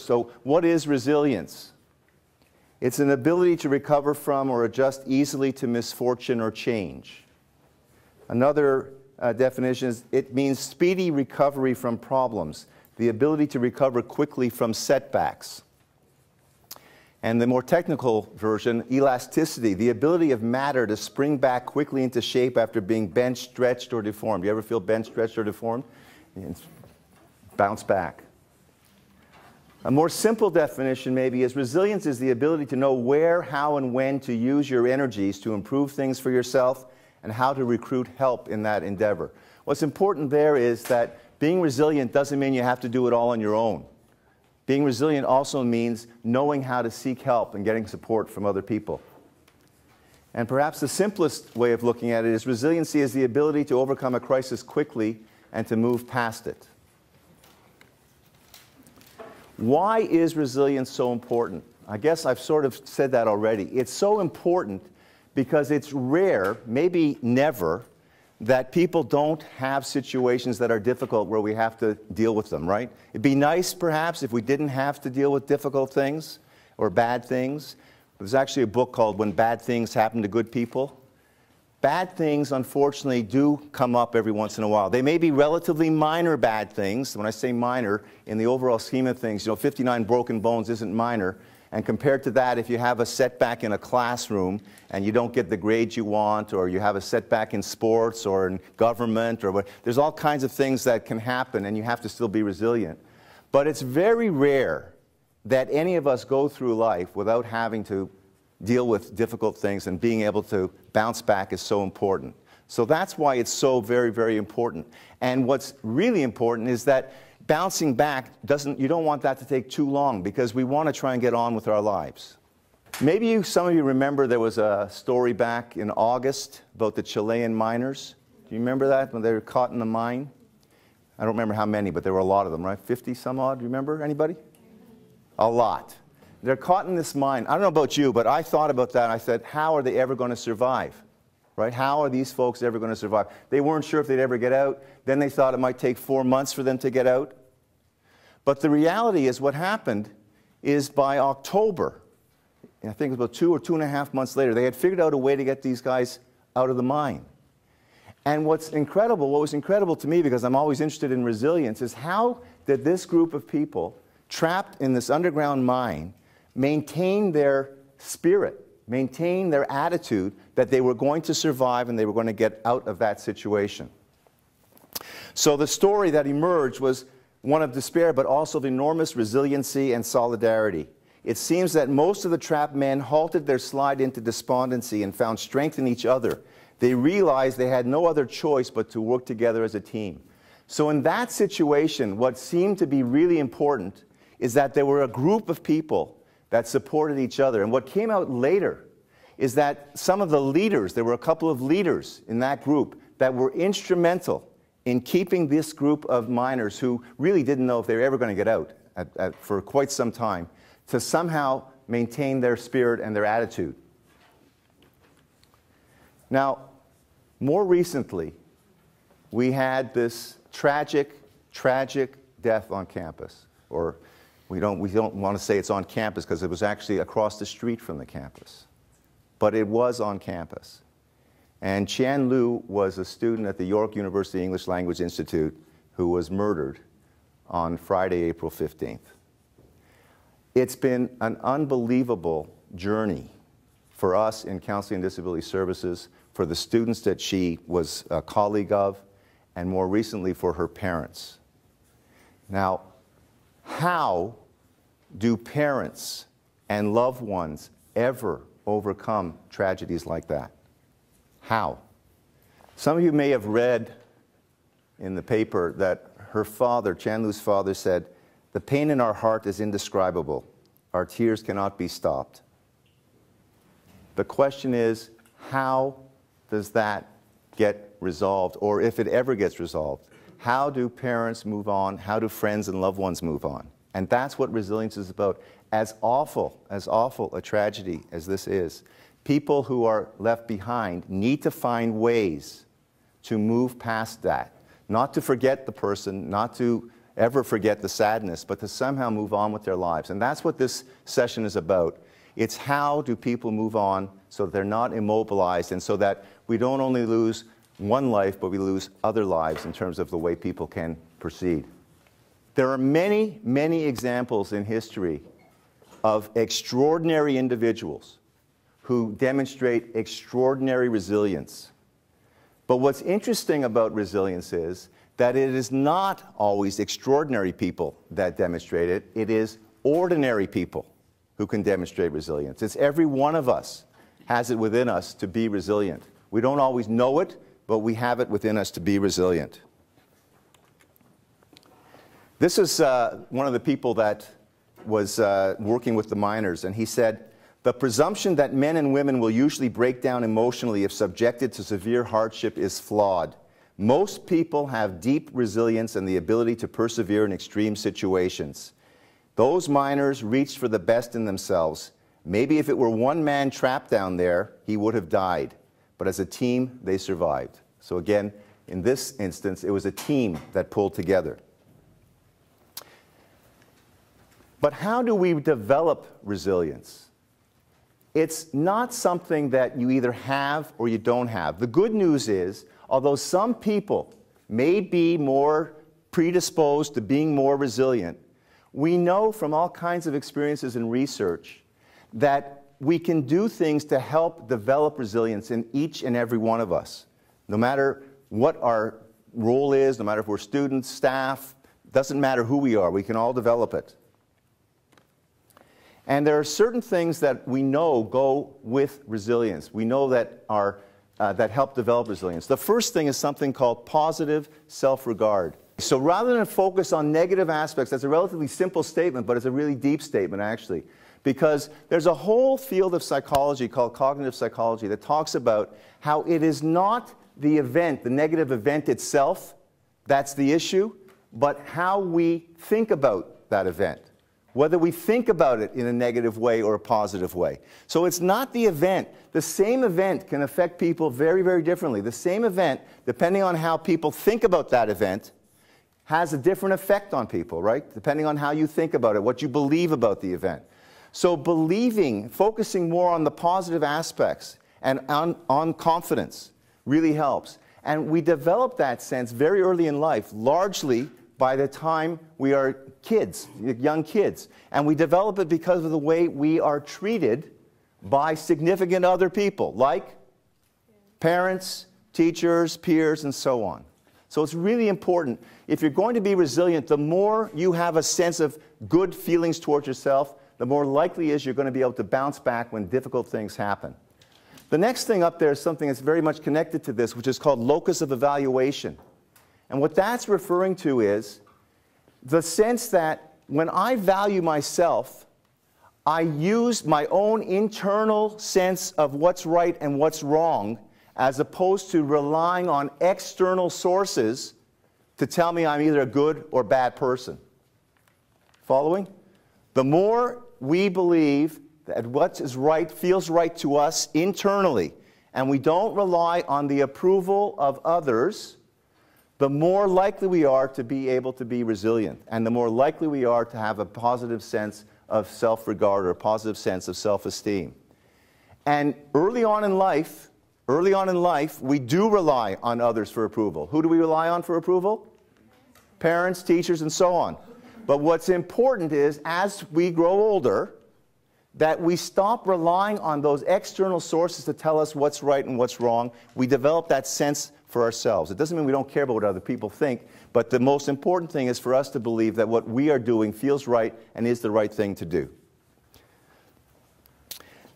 first. So what is resilience? It's an ability to recover from or adjust easily to misfortune or change. Another definition is it means speedy recovery from problems, the ability to recover quickly from setbacks. And the more technical version, elasticity, the ability of matter to spring back quickly into shape after being bent, stretched, or deformed. You ever feel bent, stretched, or deformed? Bounce back. A more simple definition maybe is resilience is the ability to know where, how, and when to use your energies to improve things for yourself and how to recruit help in that endeavor. What's important there is that being resilient doesn't mean you have to do it all on your own. Being resilient also means knowing how to seek help and getting support from other people. And perhaps the simplest way of looking at it is resiliency is the ability to overcome a crisis quickly and to move past it. Why is resilience so important? I guess I've sort of said that already. It's so important because it's rare, maybe never, that people don't have situations that are difficult where we have to deal with them, right? It'd be nice, perhaps, if we didn't have to deal with difficult things or bad things. There's actually a book called When Bad Things Happen to Good People. Bad things, unfortunately, do come up every once in a while. They may be relatively minor bad things. When I say minor, in the overall scheme of things, 59 broken bones isn't minor. And compared to that, if you have a setback in a classroom and you don't get the grades you want, or you have a setback in sports or in government, or what, there's all kinds of things that can happen, and you have to still be resilient. But it's very rare that any of us go through life without having to deal with difficult things, and being able to bounce back is so important. So that's why it's so very, very important. And what's really important is that bouncing back you don't want that to take too long, because we want to try and get on with our lives. Maybe some of you remember there was a story back in August about the Chilean miners. Do you remember that, when they were caught in the mine? I don't remember how many, but there were a lot of them, right? 50 some odd, do you remember? Anybody? A lot. They're caught in this mine. I don't know about you, but I thought about that. I said, how are they ever going to survive? Right? How are these folks ever going to survive? They weren't sure if they'd ever get out. Then they thought it might take 4 months for them to get out. But the reality is, what happened is by October, I think it was about 2 or 2.5 months later, they had figured out a way to get these guys out of the mine. And what was incredible to me, because I'm always interested in resilience, is how did this group of people trapped in this underground mine maintain their spirit, maintain their attitude that they were going to survive and they were going to get out of that situation. So the story that emerged was one of despair, but also of enormous resiliency and solidarity. It seems that most of the trapped men halted their slide into despondency and found strength in each other. They realized they had no other choice but to work together as a team. So in that situation, what seemed to be really important is that there were a group of people that supported each other. And what came out later is that some of the leaders, there were a couple of leaders in that group that were instrumental in keeping this group of miners, who really didn't know if they were ever going to get out for quite some time, to somehow maintain their spirit and their attitude. Now, more recently, we had this tragic death on campus. Or we don't want to say it's on campus, because it was actually across the street from the campus. But it was on campus. And Qian Lu was a student at the York University English Language Institute who was murdered on Friday, April 15th. It's been an unbelievable journey for us in Counseling and Disability Services, for the students that she was a colleague of, and more recently for her parents. Now, how do parents and loved ones ever overcome tragedies like that? How? Some of you may have read in the paper that her father, Qian Lu's father, said, "The pain in our heart is indescribable. Our tears cannot be stopped." The question is, how does that get resolved? Or if it ever gets resolved, how do parents move on? How do friends and loved ones move on? And that's what resilience is about. As awful a tragedy as this is, people who are left behind need to find ways to move past that. Not to forget the person, not to ever forget the sadness, but to somehow move on with their lives. And that's what this session is about. It's how do people move on so that they're not immobilized and so that we don't only lose one life, but we lose other lives in terms of the way people can proceed. There are many, many examples in history of extraordinary individuals who demonstrate extraordinary resilience. But what's interesting about resilience is that it is not always extraordinary people that demonstrate it. It is ordinary people who can demonstrate resilience. It's every one of us has it within us to be resilient. We don't always know it, but we have it within us to be resilient. This is one of the people that was working with the miners, and he said, "The presumption that men and women will usually break down emotionally if subjected to severe hardship is flawed. Most people have deep resilience and the ability to persevere in extreme situations. Those miners reached for the best in themselves. Maybe if it were one man trapped down there, he would have died. But as a team, they survived." So again, in this instance, it was a team that pulled together. But how do we develop resilience? It's not something that you either have or you don't have. The good news is, although some people may be more predisposed to being more resilient, we know from all kinds of experiences and research that we can do things to help develop resilience in each and every one of us. No matter what our role is, no matter if we're students, staff, doesn't matter who we are, we can all develop it. And there are certain things that we know go with resilience. We know that that help develop resilience. The first thing is something called positive self-regard. So rather than focus on negative aspects, that's a relatively simple statement, but it's a really deep statement actually. Because there's a whole field of psychology called cognitive psychology that talks about how it is not the event, the negative event itself, that's the issue, but how we think about that event. Whether we think about it in a negative way or a positive way. So it's not the event. The same event can affect people very, very differently. The same event, depending on how people think about that event, has a different effect on people, right? Depending on how you think about it, what you believe about the event. So believing, focusing more on the positive aspects and on confidence really helps. And we develop that sense very early in life, largely by the time we are kids, young kids. And we develop it because of the way we are treated by significant other people, like parents, teachers, peers, and so on. So it's really important. If you're going to be resilient, the more you have a sense of good feelings towards yourself, the more likely is you're going to be able to bounce back when difficult things happen. The next thing up there is something that's very much connected to this, which is called locus of evaluation. And what that's referring to is the sense that when I value myself, I use my own internal sense of what's right and what's wrong, as opposed to relying on external sources to tell me I'm either a good or bad person. Following? The more we believe that what is right feels right to us internally, and we don't rely on the approval of others, the more likely we are to be able to be resilient, and the more likely we are to have a positive sense of self-regard or a positive sense of self-esteem. And early on in life, we do rely on others for approval. Who do we rely on for approval? Parents, teachers, and so on. But what's important is, as we grow older, that we stop relying on those external sources to tell us what's right and what's wrong. We develop that sense for ourselves. It doesn't mean we don't care about what other people think, but the most important thing is for us to believe that what we are doing feels right and is the right thing to do.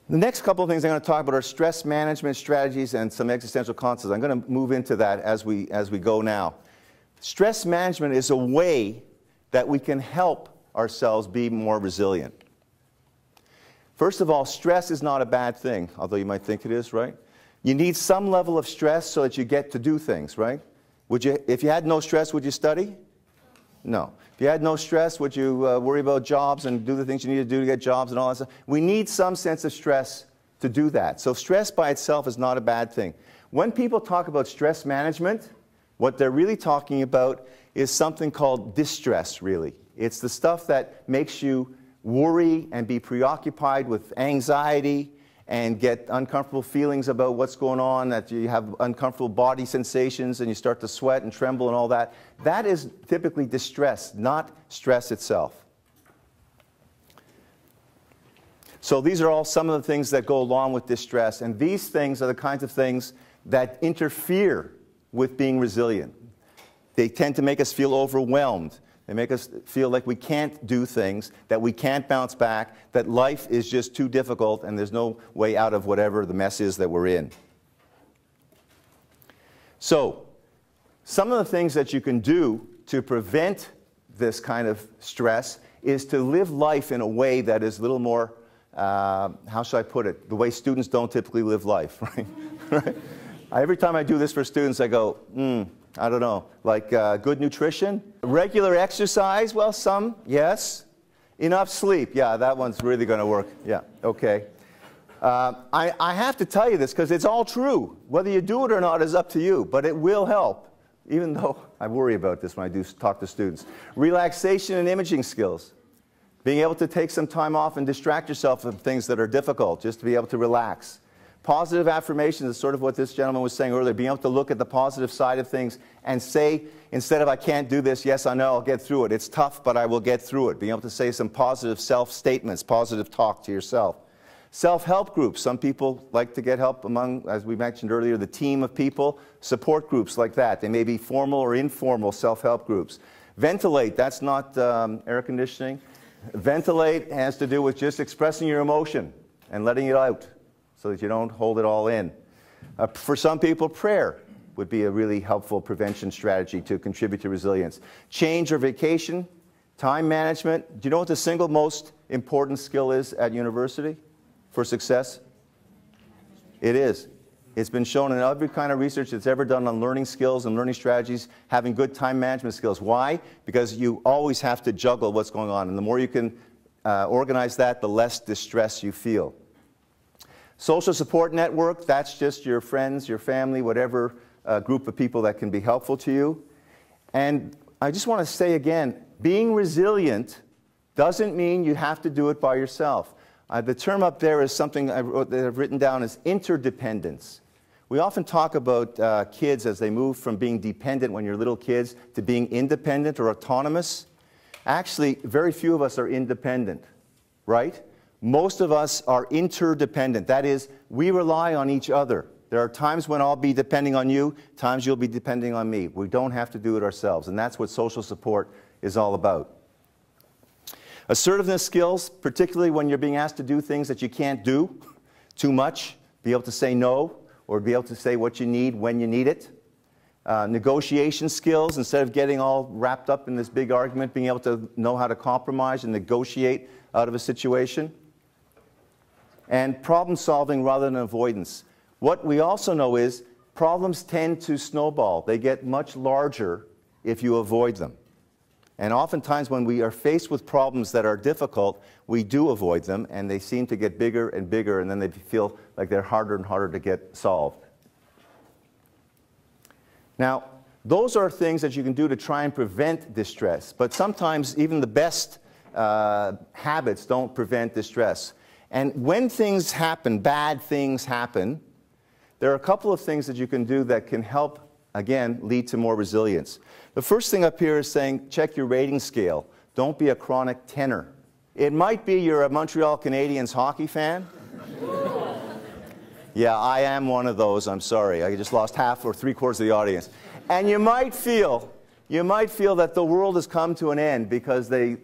The next couple of things I'm going to talk about are stress management strategies and some existential concepts. I'm going to move into that as we go now. Stress management is a way that we can help ourselves be more resilient. First of all, stress is not a bad thing, although you might think it is, right? You need some level of stress so that you get to do things, right? If you had no stress, would you study? No. If you had no stress, would you worry about jobs and do the things you need to do to get jobs and all that stuff? We need some sense of stress to do that. So stress by itself is not a bad thing. When people talk about stress management, What they're really talking about is something called distress, really. It's the stuff that makes you worry and be preoccupied with anxiety and get uncomfortable feelings about what's going on, that you have uncomfortable body sensations and you start to sweat and tremble and all that. That is typically distress, not stress itself. So these are all some of the things that go along with distress, and these things are the kinds of things that interfere with being resilient. They tend to make us feel overwhelmed. They make us feel like we can't do things, that we can't bounce back, that life is just too difficult and there's no way out of whatever the mess is that we're in. So, some of the things that you can do to prevent this kind of stress is to live life in a way that is a little more, how should I put it, the way students don't typically live life, right? Right? Every time I do this for students, I go, I don't know, like good nutrition, regular exercise, well, some, yes. Enough sleep, yeah, that one's really going to work, yeah, okay. I have to tell you this because it's all true. Whether you do it or not is up to you, but it will help, even though I worry about this when I do talk to students. Relaxation and imaging skills. Being able to take some time off and distract yourself from things that are difficult, just to be able to relax. Positive affirmations is sort of what this gentleman was saying earlier, being able to look at the positive side of things and say, instead of I can't do this, yes, I know, I'll get through it. It's tough, but I will get through it. Being able to say some positive self-statements, positive talk to yourself. Self-help groups. Some people like to get help among, as we mentioned earlier, the team of people. Support groups like that. They may be formal or informal self-help groups. Ventilate. That's not air conditioning. Ventilate has to do with just expressing your emotion and letting it out, so that you don't hold it all in. For some people, prayer would be a really helpful prevention strategy to contribute to resilience. Change or vacation, time management. Do you know what the single most important skill is at university for success? It is. It's been shown in every kind of research that's ever done on learning skills and learning strategies, having good time management skills. Why? Because you always have to juggle what's going on, and the more you can organize that, the less distress you feel. Social support network, that's just your friends, your family, whatever group of people that can be helpful to you. And I just want to say again, being resilient doesn't mean you have to do it by yourself. The term up there is something that I've written down as interdependence. We often talk about kids as they move from being dependent when you're little kids to being independent or autonomous. Actually, very few of us are independent, right? Most of us are interdependent. That is, we rely on each other. There are times when I'll be depending on you, times you'll be depending on me. We don't have to do it ourselves, and that's what social support is all about. Assertiveness skills, particularly when you're being asked to do things that you can't do too much, be able to say no, or be able to say what you need when you need it. Negotiation skills, instead of getting all wrapped up in this big argument, being able to know how to compromise and negotiate out of a situation. And problem solving rather than avoidance. What we also know is problems tend to snowball. They get much larger if you avoid them. And oftentimes when we are faced with problems that are difficult, we do avoid them, and they seem to get bigger and bigger, and then they feel like they're harder and harder to get solved. Now, those are things that you can do to try and prevent distress, but sometimes even the best habits don't prevent distress. And when things happen, bad things happen, there are a couple of things that you can do that can help, again, lead to more resilience. The first thing up here is saying, check your rating scale. Don't be a chronic tenor. It might be you're a Montreal Canadiens hockey fan. Yeah, I am one of those, I'm sorry. I just lost half or three-quarters of the audience. And you might feel that the world has come to an end because they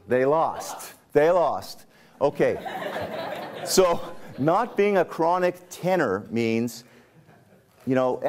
lost. They lost. Okay. So not being a chronic tenor means, you know,